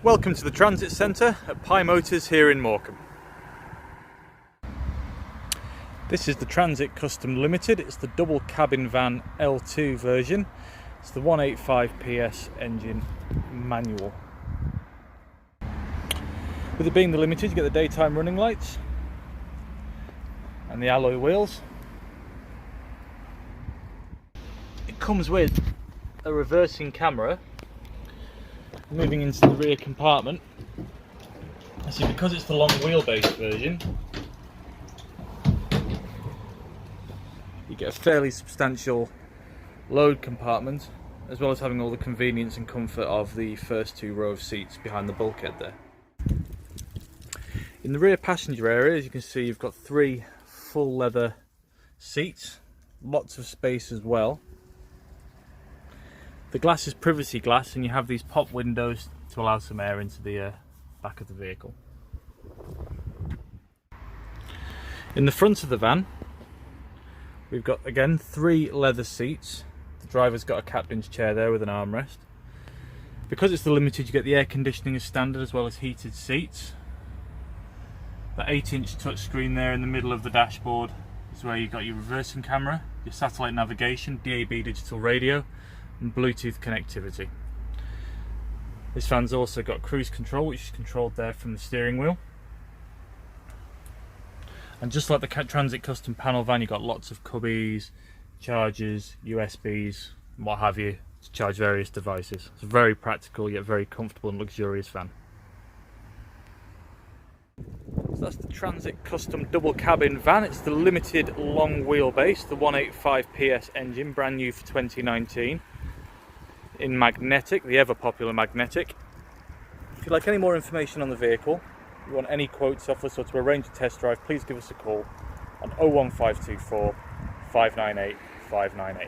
Welcome to the Transit Centre at Pye Motors here in Morecambe. This is the Transit Custom Limited. It's the double cabin van L2 version. It's the 185 PS engine manual. With it being the Limited, you get the daytime running lights and the alloy wheels. It comes with a reversing camera. Moving into the rear compartment, see, because it's the long wheelbase version, you get a fairly substantial load compartment, as well as having all the convenience and comfort of the first two row of seats behind the bulkhead there. In the rear passenger area, as you can see, you've got three full leather seats, lots of space as well. The glass is privacy glass, and you have these pop windows to allow some air into the back of the vehicle. In the front of the van, we've got again three leather seats. The driver's got a captain's chair there with an armrest. Because it's the Limited, you get the air conditioning as standard, as well as heated seats. The 8-inch touchscreen there in the middle of the dashboard is where you've got your reversing camera, your satellite navigation, DAB digital radio, and Bluetooth connectivity. This van's also got cruise control, which is controlled there from the steering wheel. And just like the Transit Custom panel van, you've got lots of cubbies, chargers, USBs, and what have you, to charge various devices. It's a very practical yet very comfortable and luxurious van. So that's the Transit Custom double cabin van. It's the Limited long wheelbase, the 185 PS engine, brand new for 2019. In magnetic, the ever popular magnetic. If you'd like any more information on the vehicle, you want any quotes off us or to arrange a test drive, please give us a call on 01524 598 598.